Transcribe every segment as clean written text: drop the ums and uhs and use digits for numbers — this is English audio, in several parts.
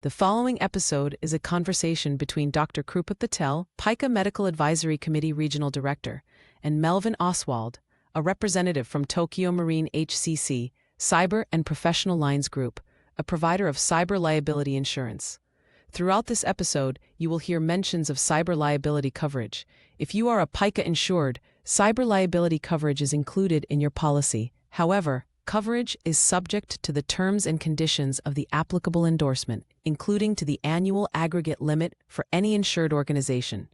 The following episode is a conversation between Dr. Krupa Patel, PICA Medical Advisory Committee Regional Director, and Melvin Osswald, a representative from Tokio Marine HCC, Cyber and Professional Lines Group, a provider of cyber liability insurance. Throughout this episode, you will hear mentions of cyber liability coverage. If you are a PICA insured, cyber liability coverage is included in your policy. However, coverage is subject to the terms and conditions of the applicable endorsement, including to the annual aggregate limit for any insured organization.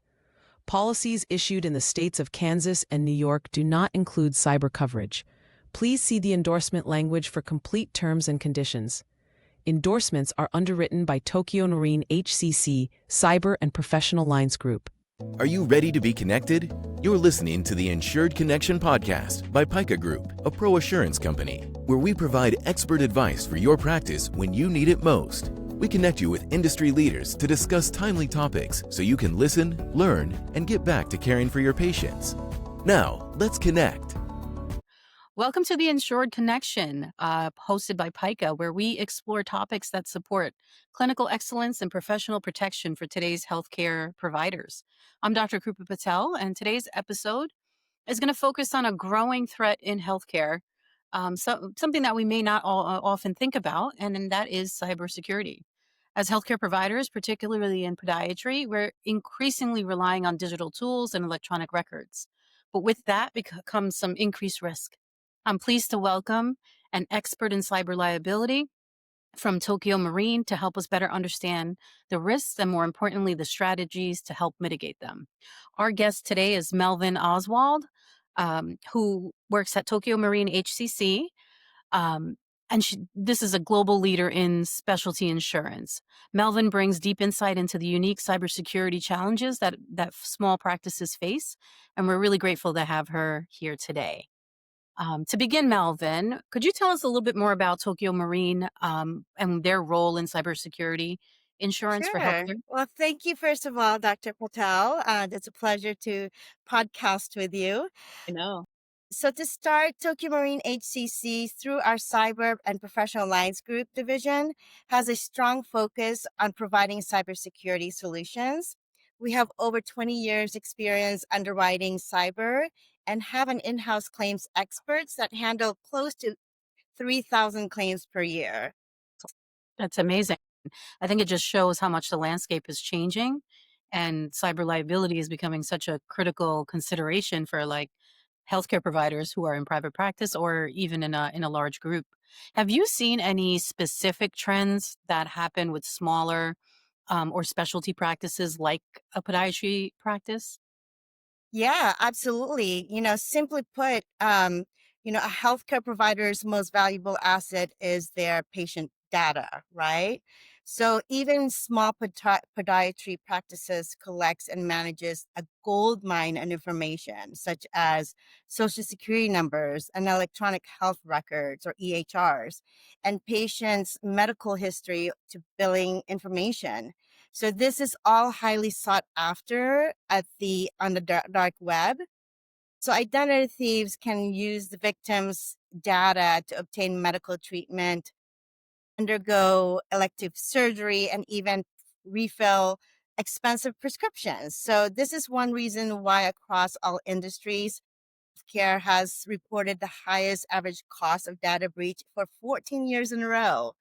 Policies issued in the states of Kansas and New York do not include cyber coverage. Please see the endorsement language for complete terms and conditions. Endorsements are underwritten by Tokio Marine HCC, Cyber and Professional Lines Group. Are you ready to be connected? You're listening to the Insured Connection podcast by PICA Group, a pro assurance company, where we provide expert advice for your practice when you need it most. We connect you with industry leaders to discuss timely topics so you can listen, learn, and get back to caring for your patients. Now, let's connect. Welcome to the Insured Connection, hosted by PICA, where we explore topics that support clinical excellence and professional protection for today's healthcare providers. I'm Dr. Krupa Patel, and today's episode is going to focus on a growing threat in healthcare, something that we may not often think about, and that is cybersecurity. As healthcare providers, particularly in podiatry, we're increasingly relying on digital tools and electronic records. But with that comes some increased risk. I'm pleased to welcome an expert in cyber liability from Tokio Marine to help us better understand the risks and, more importantly, the strategies to help mitigate them. Our guest today is Melvin Osswald, who works at Tokio Marine HCC. This is a global leader in specialty insurance. Melvin brings deep insight into the unique cybersecurity challenges that small practices face, and we're really grateful to have her here today. To begin, Melvin, could you tell us a little bit more about Tokio Marine and their role in cybersecurity insurance for Sure. healthcare? Well, thank you, first of all, Dr. Patel. It's a pleasure to podcast with you. I know. So, to start, Tokyo Marine HCC, through our Cyber and Professional Lines Group division, has a strong focus on providing cybersecurity solutions. We have over 20 years' experience underwriting cyber and have an in-house claims experts that handle close to 3,000 claims per year. That's amazing. I think it just shows how much the landscape is changing, and cyber liability is becoming such a critical consideration for healthcare providers who are in private practice or even in a large group. Have you seen any specific trends that happen with smaller or specialty practices like a podiatry practice? Yeah, absolutely. Simply put, a healthcare provider's most valuable asset is their patient data, right? So even small podiatry practices collects and manages a gold mine of information, such as social security numbers and electronic health records or EHRs, and patients' medical history to billing information. So this is all highly sought after on the dark web. So identity thieves can use the victim's data to obtain medical treatment, undergo elective surgery, and even refill expensive prescriptions. So this is one reason why across all industries, care has reported the highest average cost of data breach for 14 years in a row.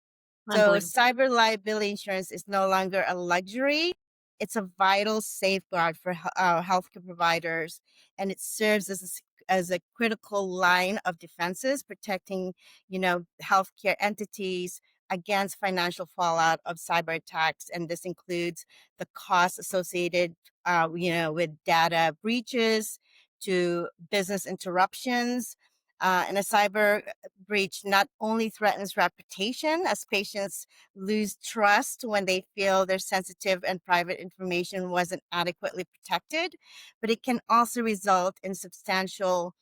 So Unbelievable. cyber liability insurance is no longer a luxury. It's a vital safeguard for healthcare providers, and it serves as a critical line of defenses, protecting, healthcare entities against financial fallout of cyber attacks. And this includes the costs associated, with data breaches to business interruptions. And a cyber breach not only threatens reputation as patients lose trust when they feel their sensitive and private information wasn't adequately protected, but it can also result in substantial,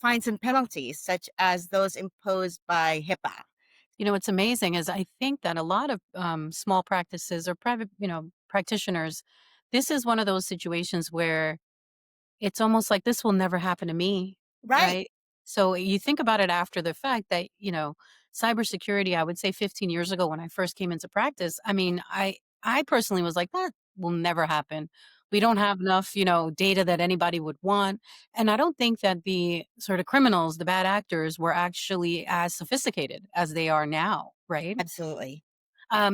fines and penalties, such as those imposed by HIPAA. What's amazing is I think that a lot of small practices or private, practitioners, this is one of those situations where it's almost like this will never happen to me, Right. right? So you think about it after the fact that, cybersecurity, I would say 15 years ago when I first came into practice, I mean, I personally was like, that will never happen. We don't have enough, data that anybody would want. And I don't think that the sort of criminals, the bad actors, were actually as sophisticated as they are now, right? Absolutely.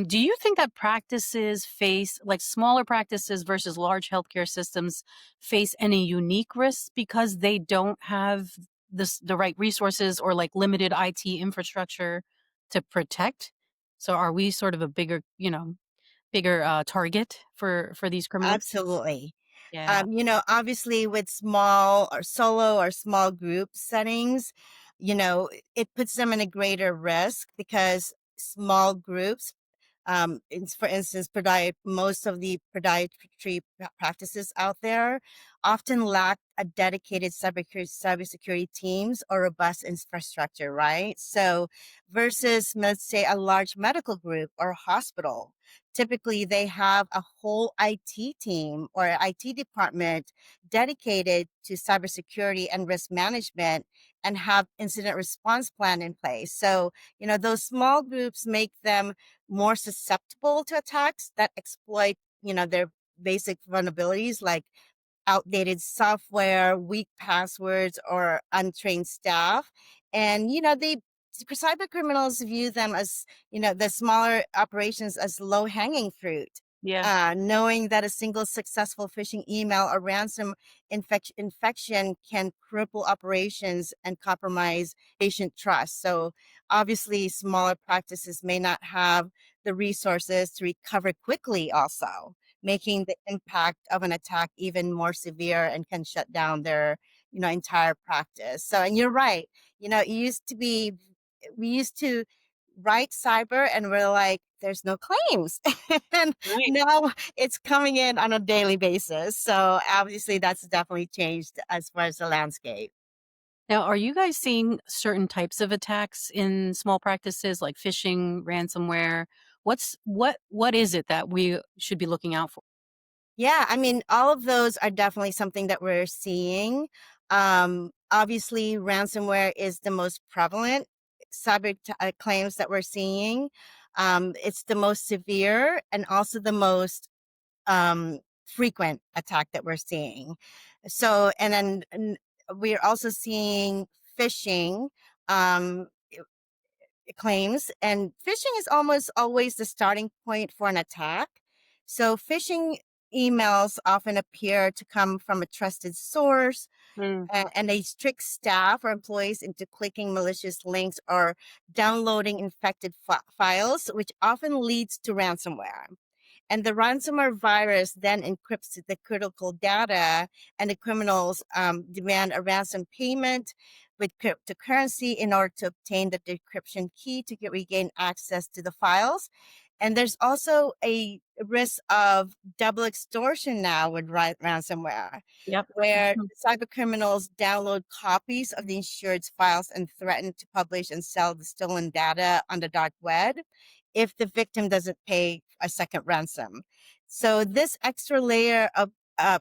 Do you think that practices face, like smaller practices versus large healthcare systems, face any unique risks because they don't have the right resources or like limited IT infrastructure to protect? So are we sort of a bigger target for these criminals? Absolutely. Yeah. Obviously with small or solo or small group settings, it puts them in a greater risk because small groups, for instance, most of the podiatry practices out there often lack a dedicated cybersecurity teams or robust infrastructure, right? So versus, let's say, a large medical group or hospital, typically they have a whole IT team or IT department dedicated to cybersecurity and risk management and have incident response plan in place. So, those small groups make them more susceptible to attacks that exploit, their basic vulnerabilities like outdated software, weak passwords, or untrained staff. And, cyber criminals view them as, the smaller operations as low hanging fruit. Yeah. Knowing that a single successful phishing email or ransom infection can cripple operations and compromise patient trust. So, obviously, smaller practices may not have the resources to recover quickly, also making the impact of an attack even more severe and can shut down their entire practice. So, and you're right, we used to write cyber and we're like, there's no claims. And Right. now it's coming in on a daily basis. So obviously that's definitely changed as far as the landscape. Now, are you guys seeing certain types of attacks in small practices like phishing, ransomware? What is it that we should be looking out for? Yeah, I mean, all of those are definitely something that we're seeing. Obviously, ransomware is the most prevalent claims that we're seeing. It's the most severe and also the most frequent attack that we're seeing. So, and then we're also seeing phishing. Um, claims, and phishing is almost always the starting point for an attack. So, phishing emails often appear to come from a trusted source, Mm. and they trick staff or employees into clicking malicious links or downloading infected files, which often leads to ransomware. And the ransomware virus then encrypts the critical data, and the criminals demand a ransom payment with cryptocurrency in order to obtain the decryption key to regain access to the files. And there's also a risk of double extortion now with ransomware, Yep. where Mhm. cyber criminals download copies of the insured's files and threaten to publish and sell the stolen data on the dark web if the victim doesn't pay a second ransom. So this extra layer of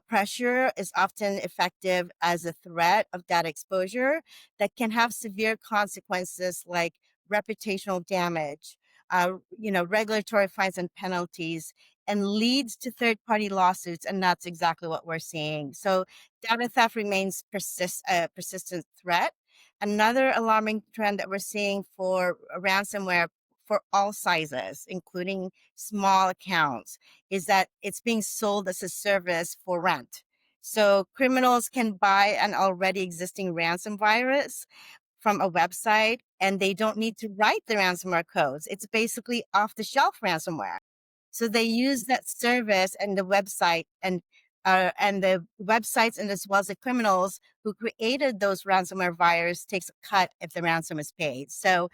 pressure is often effective as a threat of data exposure that can have severe consequences like reputational damage, regulatory fines and penalties, and leads to third-party lawsuits. And that's exactly what we're seeing. So data theft remains a persistent threat. Another alarming trend that we're seeing for ransomware for all sizes, including small accounts, is that it's being sold as a service for rent. So criminals can buy an already existing ransom virus from a website and they don't need to write the ransomware codes. It's basically off the shelf ransomware. So they use that service and the website and the websites and as well as the criminals who created those ransomware virus takes a cut if the ransom is paid. So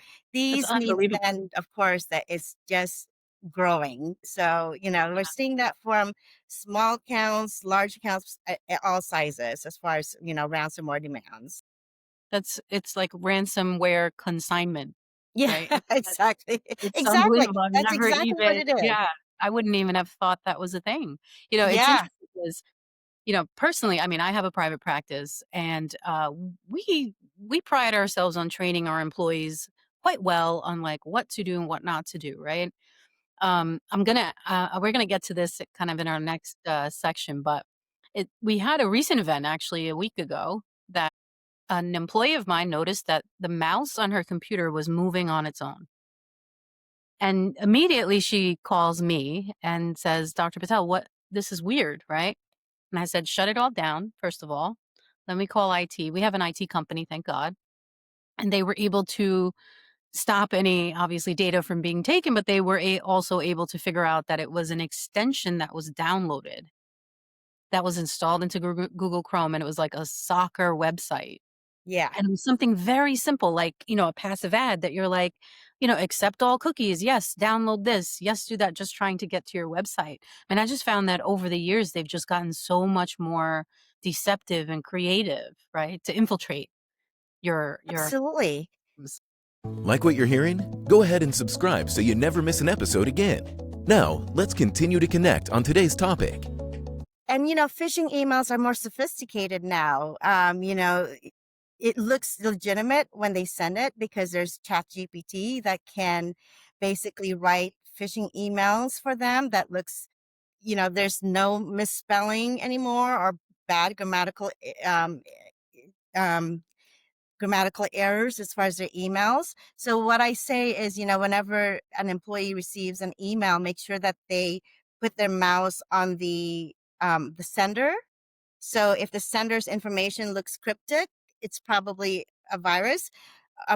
That's these means unbelievable. then, of course, that it's just growing. So, we're seeing that from small accounts, large accounts, at all sizes as far as, ransomware demands. It's like ransomware consignment, Yeah, right? exactly. It's Exactly. unbelievable. I've That's never exactly what even it is. yeah, I wouldn't even have thought that was a thing. It's Yeah. interesting because, personally, I mean, I have a private practice and we pride ourselves on training our employees quite well on like what to do and what not to do, right? We're gonna get to this kind of in our next section, but we had a recent event actually a week ago that an employee of mine noticed that the mouse on her computer was moving on its own. And immediately she calls me and says, Dr. Patel, this is weird, right? And I said, shut it all down, first of all. Let me call IT. We have an IT company, thank God. And they were able to stop any, obviously, data from being taken, but they were also able to figure out that it was an extension that was downloaded, that was installed into Google Chrome, and it was like a soccer website. Yeah, And it was something very simple, like, a passive ad that you're like, accept all cookies. Yes, download this. Yes, do that. Just trying to get to your website. And I just found that over the years, they've just gotten so much more deceptive and creative, right? To infiltrate your absolutely. homes. Like what you're hearing? Go ahead and subscribe so you never miss an episode again. Now, let's continue to connect on today's topic. And, phishing emails are more sophisticated now. It looks legitimate when they send it because there's ChatGPT that can basically write phishing emails for them that looks, there's no misspelling anymore or bad um, grammatical errors as far as their emails. So what I say is, whenever an employee receives an email, make sure that they put their mouse on the sender. So if the sender's information looks cryptic, it's probably a virus.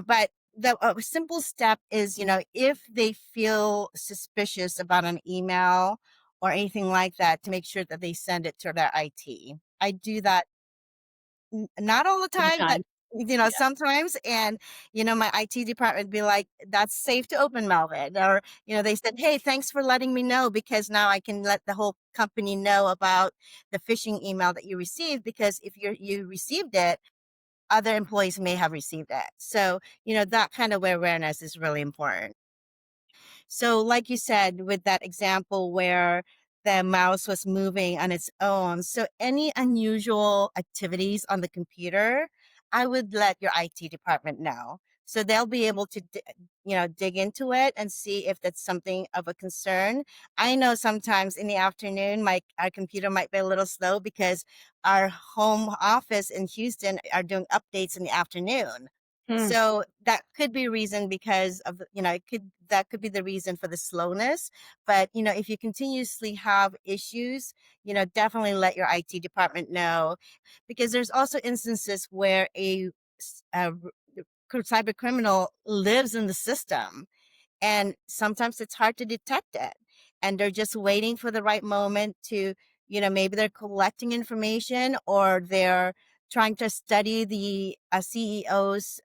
But the simple step is, if they feel suspicious about an email or anything like that, to make sure that they send it to their IT. I do that not all the All the time, but time. Yeah. sometimes. And my IT department would be like, that's safe to open, Melvin. Or they said, hey, thanks for letting me know, because now I can let the whole company know about the phishing email that you received, because if you received it, other employees may have received it. So that kind of awareness is really important. So, like you said, with that example where the mouse was moving on its own, so any unusual activities on the computer, I would let your IT department know. So they'll be able to, dig into it and see if that's something of a concern. I know sometimes in the afternoon, our computer might be a little slow because our home office in Houston are doing updates in the afternoon. Hmm. So that could be a reason because of, that could be the reason for the slowness. But, if you continuously have issues, definitely let your IT department know, because there's also instances where cyber criminal lives in the system, and sometimes it's hard to detect it, and they're just waiting for the right moment to, maybe they're collecting information, or they're trying to study the CEO's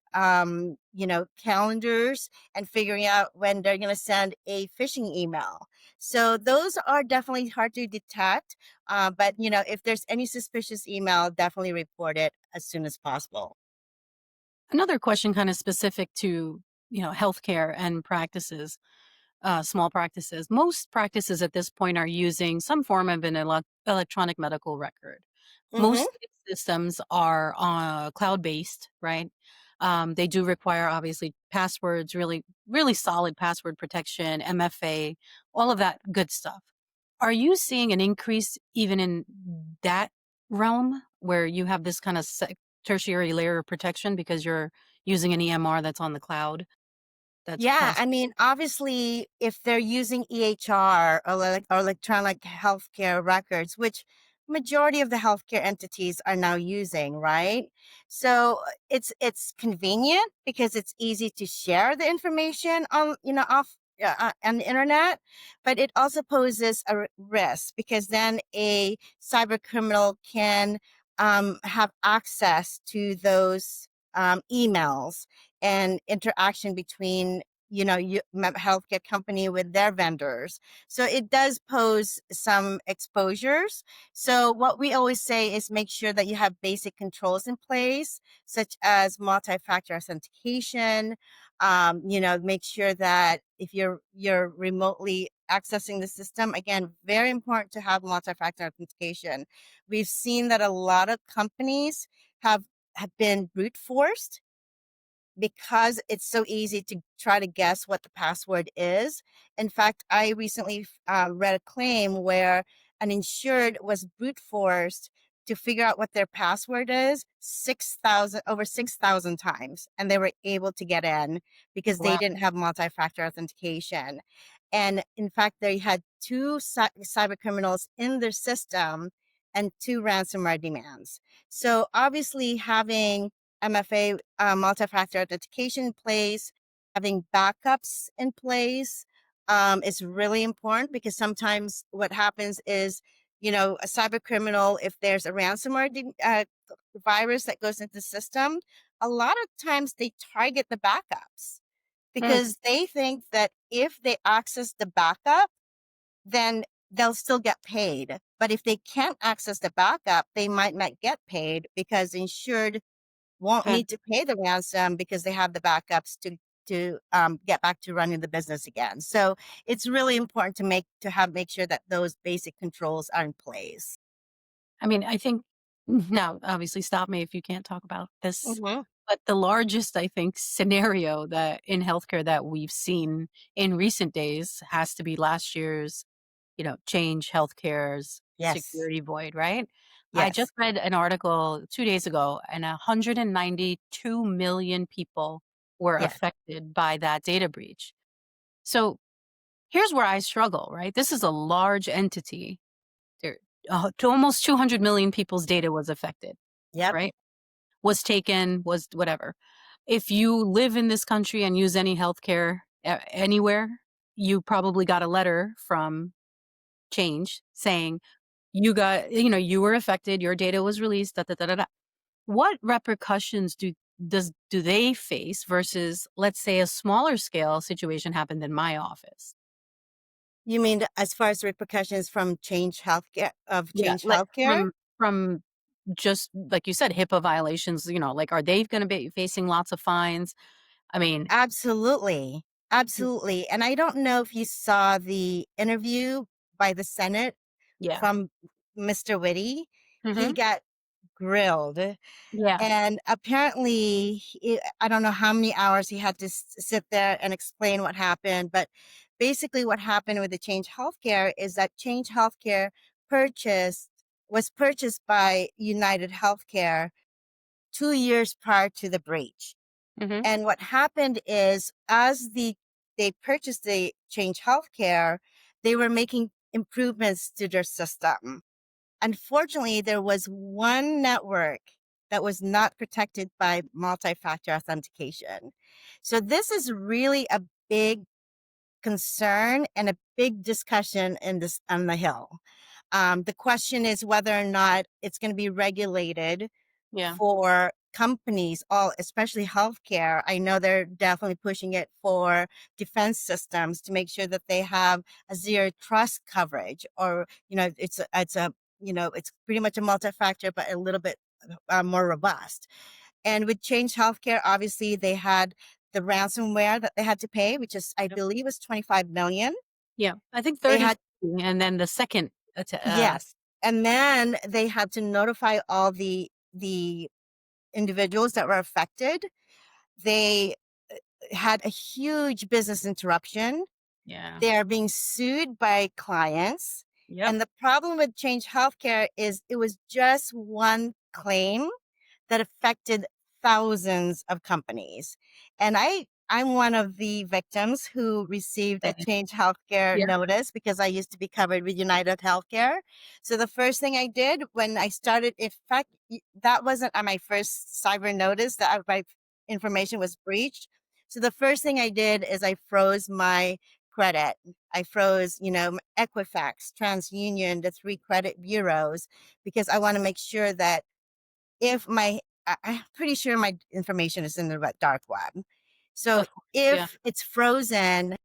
calendars and figuring out when they're going to send a phishing email. So those are definitely hard to detect, but if there's any suspicious email, definitely report it as soon as possible. Another question kind of specific to, healthcare and practices, small practices. Most practices at this point are using some form of an electronic medical record. Mm-hmm. Most systems are cloud-based, right? They do require obviously passwords, really, really solid password protection, MFA, all of that good stuff. Are you seeing an increase even in that realm where you have this kind of tertiary layer of protection because you're using an EMR that's on the cloud? That's Yeah, I password. mean, obviously, if they're using EHR or, or electronic healthcare records, which majority of the healthcare entities are now using, right? So it's convenient because it's easy to share the information on off on the internet, but it also poses a risk, because then a cyber criminal can have access to those emails and interaction between healthcare company with their vendors. So it does pose some exposures. So what we always say is make sure that you have basic controls in place, such as multi-factor authentication. Make sure that if you're remotely accessing the system, again, very important to have multi-factor authentication. We've seen that a lot of companies have been brute forced because it's so easy to try to guess what the password is. In fact, I recently read a claim where an insured was brute forced to figure out what their password is 6,000 times, and they were able to get in because they Wow. didn't have multi-factor authentication. And in fact, they had two cyber criminals in their system and two ransomware demands. So obviously having MFA, multi-factor authentication in place, having backups in place is really important, because sometimes what happens is, a cyber criminal, if there's a ransomware virus that goes into the system, a lot of times they target the backups Mm, because they think that if they access the backup, then they'll still get paid. But if they can't access the backup, they might not get paid because insured won't mm. need to pay the ransom because they have the backups to get back to running the business again. So it's really important to make sure that those basic controls are in place. I mean, I think now, obviously, stop me if you can't talk about this, Hmm. but the largest, I think, scenario that in healthcare that we've seen in recent days has to be last year's, Change Healthcare's Yes. security void, right? I just Yes. read an article 2 days ago, and 192 million people were Yes. affected by that data breach. So here's where I struggle, right? This is a large entity. There, to almost 200 million people's data was affected, Yep. right? Was taken, was whatever. If you live in this country and use any healthcare anywhere, you probably got a letter from Change saying you were affected, your data was released, da, da, da, da, da. What repercussions do they face versus, let's say, a smaller scale situation happened in my office? You mean as far as repercussions from Yeah, Change like Healthcare? from just like you said, HIPAA violations, like, are they gonna be facing lots of fines? I mean, Absolutely. Absolutely. And I don't know if you saw the interview by the Senate yeah. from Mr. Whitty. He Mhm. got grilled. Yeah. And apparently, I don't know how many hours he had to sit there and explain what happened. But basically, what happened with the Change Healthcare is that Change Healthcare was purchased by United Healthcare 2 years prior to the breach. Mhm. And what happened is, they purchased the Change Healthcare, they were making improvements to their system. Unfortunately, there was one network that was not protected by multi-factor authentication. So this is really a big concern and a big discussion on the Hill. The question is whether or not it's going to be regulated Yeah. for companies, especially healthcare. I know they're definitely pushing it for defense systems to make sure that they have a zero trust coverage, or it's pretty much a multi-factor, but a little bit more robust. And with Change Healthcare, obviously they had the ransomware that they had to pay, which is, I Yep. believe, was 25 million. Yeah. I think They 30, had and then the second Yes, and then they had to notify all the individuals that were affected. They had a huge business interruption. yeah. They are being sued by clients. Yep. And the problem with Change Healthcare is it was just one claim that affected thousands of companies. And I'm one of the victims who received a Same. Change Healthcare Yeah. notice because I used to be covered with United Healthcare. So the first thing I did when I started, in fact, that wasn't on my first cyber notice that my information was breached. So the first thing I did is I froze my credit. I froze, Equifax, TransUnion, the three credit bureaus, because I want to make sure that if I'm pretty sure my information is in the dark web. So Of course. Yeah. if it's frozen,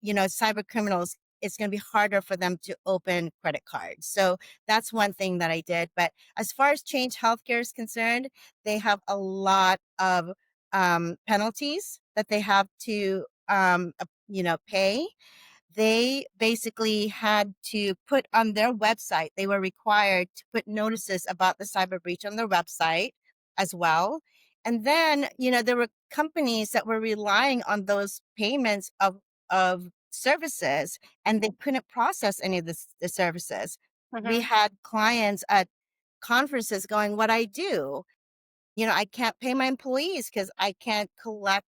cyber criminals, it's going to be harder for them to open credit cards. So that's one thing that I did. But as far as Change Healthcare is concerned, they have a lot of penalties that they have to, pay. They basically had to put on their website, they were required to put notices about the cyber breach on their website as well. And then, there were companies that were relying on those payments of services, and they couldn't process any of the services. We had clients at conferences going, what I do? I can't pay my employees because I can't collect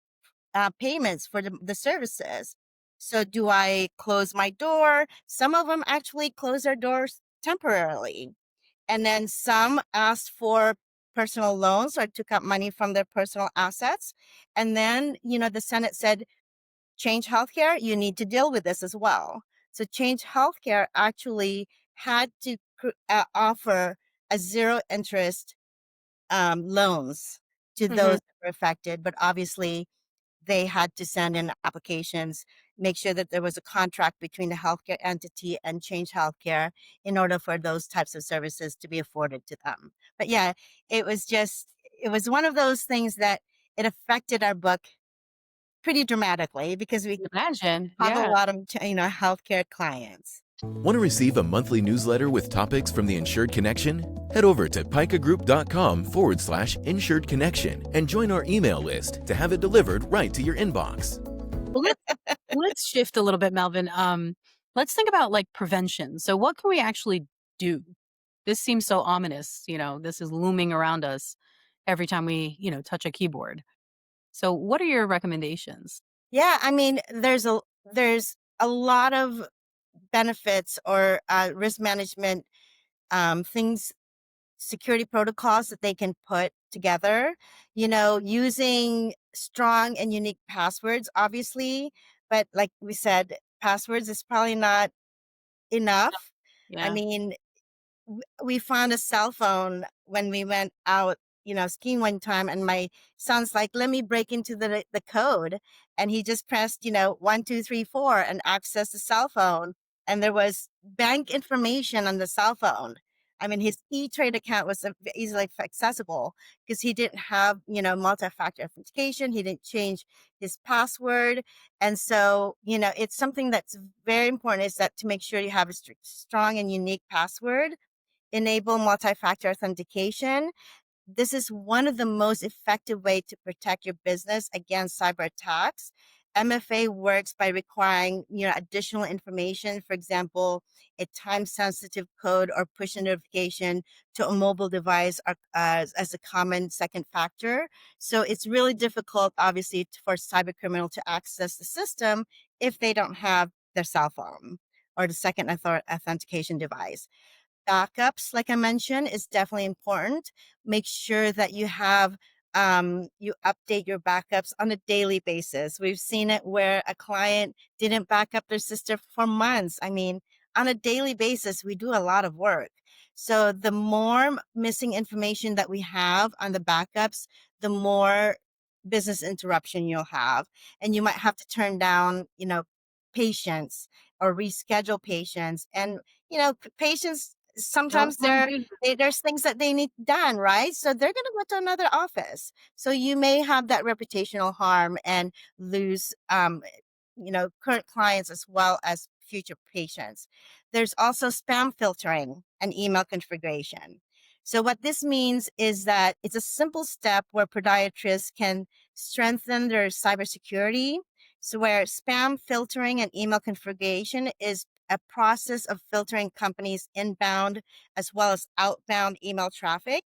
payments for the services. So do I close my door? Some of them actually close their doors temporarily. And then some asked for personal loans or took out money from their personal assets. And then, the Senate said, Change Healthcare, you need to deal with this as well. So Change Healthcare actually had to offer a zero interest loans to those that were affected. But obviously, they had to send in applications, make sure that there was a contract between the healthcare entity and Change Healthcare in order for those types of services to be afforded to them. But yeah, it was one of those things that it affected our book pretty dramatically because we Imagine. have a Yeah. lot of, healthcare clients. Want to receive a monthly newsletter with topics from the Insured Connection? Head over to pikagroup.com/Insured Connection and join our email list to have it delivered right to your inbox. Well, let's shift a little bit, Melvin. Let's think about like prevention. So what can we actually do? This seems so ominous. This is looming around us every time we, touch a keyboard. So what are your recommendations? Yeah, I mean, there's a lot of benefits or risk management things, security protocols that they can put together, using strong and unique passwords, obviously. But like we said, passwords is probably not enough. I Yeah. mean, we found a cell phone when we went out, skiing one time, and my son's like, let me break into the code. And he just pressed, 1, 2, 3, 4 and accessed the cell phone. And there was bank information on the cell phone. I mean, his E-Trade account was easily accessible because he didn't have, multi-factor authentication. He didn't change his password. And so, it's something that's very important is that to make sure you have a strong and unique password, enable multi-factor authentication. This is one of the most effective ways to protect your business against cyber attacks. MFA works by requiring, additional information, for example, a time-sensitive code or push notification to a mobile device as a common second factor. So it's really difficult, obviously, for cyber criminal to access the system if they don't have their cell phone or the second authentication device. Backups, like I mentioned, is definitely important. Make sure that you have you update your backups on a daily basis. We've seen it where a client didn't back up their system for months. I mean, on a daily basis, we do a lot of work. So the more missing information that we have on the backups, the more business interruption you'll have. And you might have to turn down, patients or reschedule patients. And, patients Don't sometimes do there's things that they need done, right? So they're going to go to another office. So you may have that reputational harm and lose, current clients as well as future patients. There's also spam filtering and email configuration. So what this means is that it's a simple step where podiatrists can strengthen their cybersecurity. So where spam filtering and email configuration is a process of filtering companies' inbound as well as outbound email traffic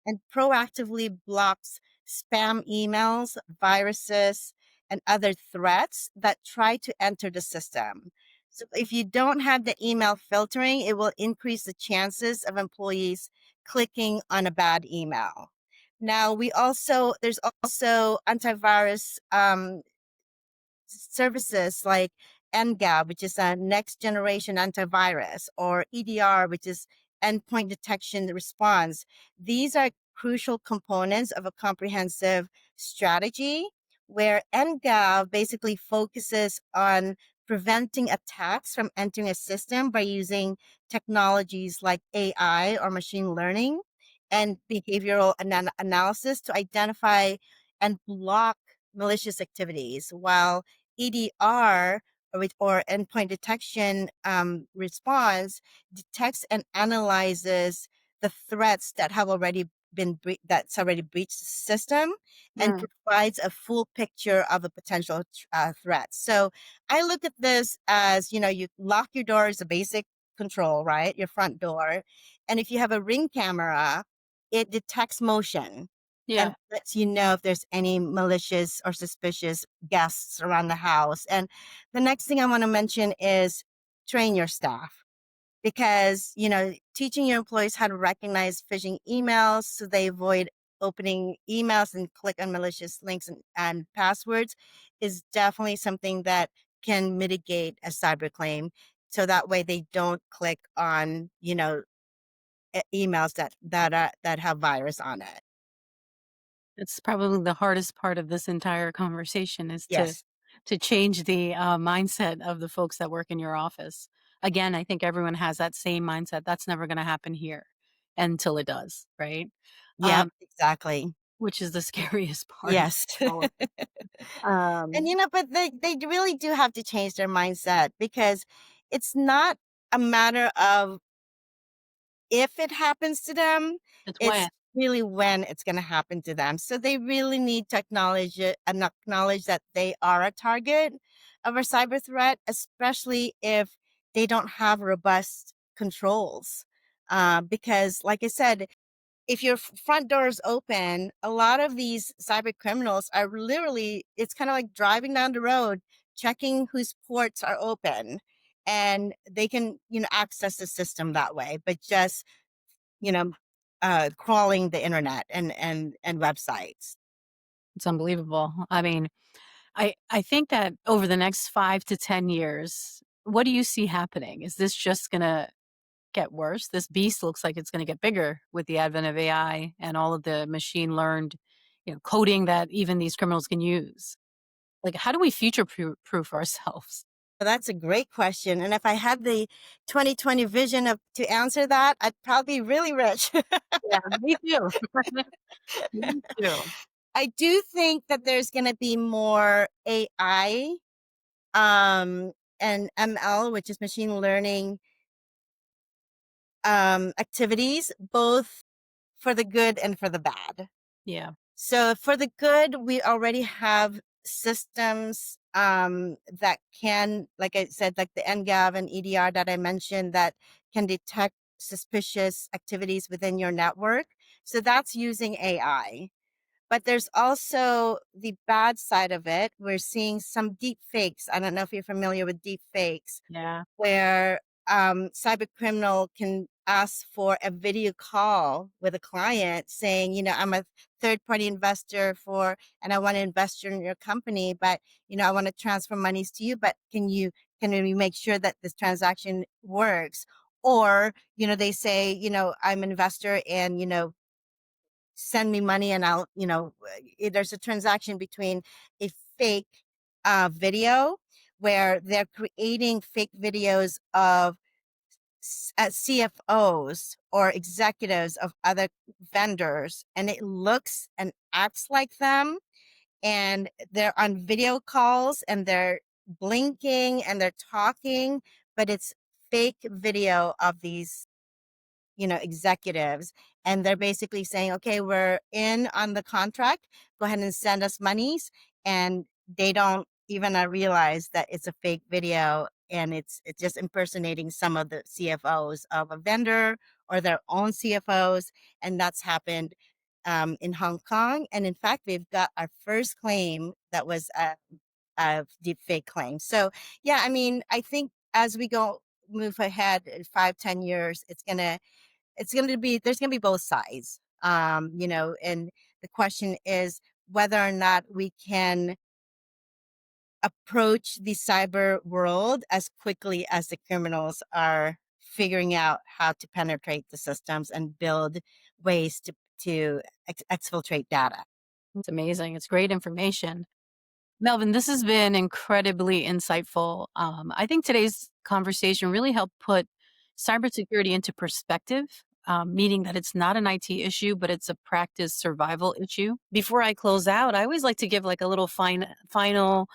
and proactively blocks spam emails, viruses, and other threats that try to enter the system. So if you don't have the email filtering, it will increase the chances of employees clicking on a bad email. Now, there's also antivirus services like NGAB, which is a next generation antivirus, or EDR, which is endpoint detection response. These are crucial components of a comprehensive strategy where NGAB basically focuses on preventing attacks from entering a system by using technologies like AI or machine learning and behavioral analysis to identify and block malicious activities, while EDR or endpoint detection response detects and analyzes the threats that have already that's already breached the system and Mm, provides a full picture of a potential threat. So I look at this as, you lock your door as a basic control, right? Your front door. And if you have a Ring camera, it detects motion yeah. and lets you know if there's any malicious or suspicious guests around the house. And the next thing I want to mention is train your staff because, teaching your employees how to recognize phishing emails so they avoid opening emails and click on malicious links and passwords is definitely something that can mitigate a cyberclaim. So that way they don't click on, emails that have virus on it. It's probably the hardest part of this entire conversation is Yes. to change the mindset of the folks that work in your office. Again, I think everyone has that same mindset. That's never going to happen here until it does, right? Yep, Um, exactly. which is the scariest part of Yes. all of it. And but they really do have to change their mindset because it's not a matter of if it happens to them, It's when it's really when it's going to happen to them. So they really need to acknowledge it and acknowledge that they are a target of a cyber threat, especially if they don't have robust controls. Because, like I said, if your front door is open, a lot of these cyber criminals are literally, it's kind of like driving down the road, checking whose ports are open. And they can, access the system that way, but just, you know, crawling the internet and websites. it's unbelievable. I mean, I think that over the next 5 to 10 years, what do you see happening? Is this just going to get worse? This beast looks like it's going to get bigger with the advent of AI and all of the machine learned, coding that even these criminals can use. Like, how do we future proof ourselves? So that's a great question. And if I had the 2020 vision of to answer that, I'd probably be really rich. Yeah, me too. Me too. I do think that there's going to be more AI and ML, which is machine learning activities, both for the good and for the bad. Yeah. So for the good, we already have systems that can, like I said, like the NGAV and EDR that I mentioned, that can detect suspicious activities within your network. So that's using AI. But there's also the bad side of it. We're seeing some deep fakes. I don't know if you're familiar with deep fakes, Yeah. where cyber criminal can ask for a video call with a client saying, I'm a third party investor and I want to invest in your company, but, I want to transfer monies to you, but can we make sure that this transaction works? Or, they say, I'm an investor and, send me money and I'll, there's a transaction between a fake video where they're creating fake videos of CFOs or executives of other vendors, and it looks and acts like them. And they're on video calls and they're blinking and they're talking, but it's fake video of these executives. And they're basically saying, okay, we're in on the contract. Go ahead and send us monies. And they don't even realize that it's a fake video and it's just impersonating some of the CFOs of a vendor or their own CFOs. And that's happened in Hong Kong. And in fact, we've got our first claim that was a deep fake claim. So yeah, I mean, I think as we move ahead in 5-10 years, there's going to be both sides. And the question is whether or not we can approach the cyber world as quickly as the criminals are figuring out how to penetrate the systems and build ways to exfiltrate data. It's amazing. It's great information. Melvin, this has been incredibly insightful. I think today's conversation really helped put cybersecurity into perspective, meaning that it's not an IT issue, but it's a practice survival issue. Before I close out, I always like to give like a little final,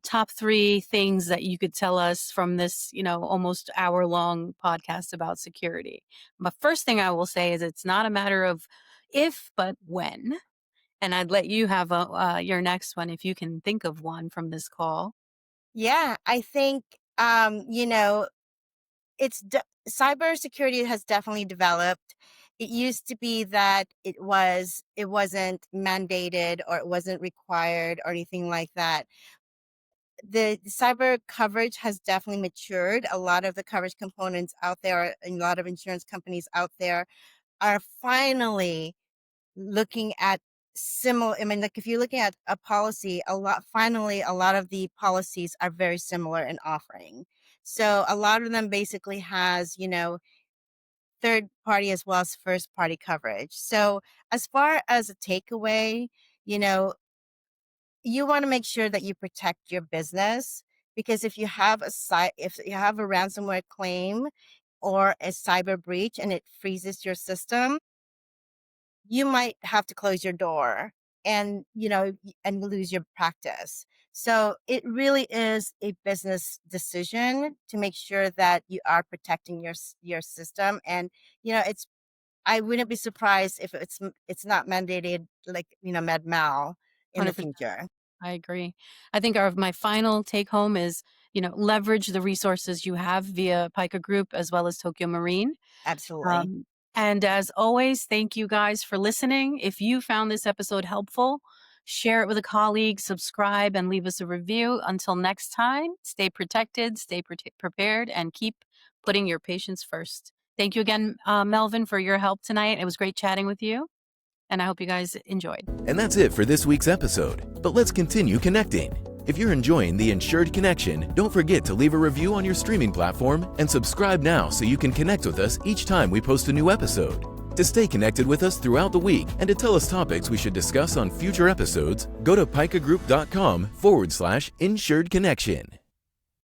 top 3 things that you could tell us from this, almost hour-long podcast about security. But first thing I will say is it's not a matter of if, but when. And I'd let you have your next one if you can think of one from this call. Yeah, I think, cybersecurity has definitely developed. It used to be that it wasn't mandated or it wasn't required or anything like that. The cyber coverage has definitely matured. A lot of the coverage components out there, and a lot of insurance companies out there are finally looking at similar. I mean, like if you're looking at a policy, a lot of the policies are very similar in offering. So a lot of them basically has, third party as well as first party coverage. So as far as a takeaway, you know, you want to make sure that you protect your business, because if you have if you have a ransomware claim or a cyber breach and it freezes your system, you might have to close your door and and lose your practice. So it really is a business decision to make sure that you are protecting your system. And it's I wouldn't be surprised if it's not mandated, like med mal in the 100%. future. I agree. I think my final take home is, leverage the resources you have via Pica Group as well as Tokio Marine. Absolutely. And as always, thank you guys for listening. If you found this episode helpful, share it with a colleague, subscribe, and leave us a review. Until next time, stay protected, stay prepared, and keep putting your patients first. Thank you again, Melvin, for your help tonight. It was great chatting with you, and I hope you guys enjoyed. And that's it for this week's episode. But let's continue connecting. If you're enjoying the Insured Connection, don't forget to leave a review on your streaming platform and subscribe now so you can connect with us each time we post a new episode. To stay connected with us throughout the week and to tell us topics we should discuss on future episodes, go to picagroup.com/Insured Connection.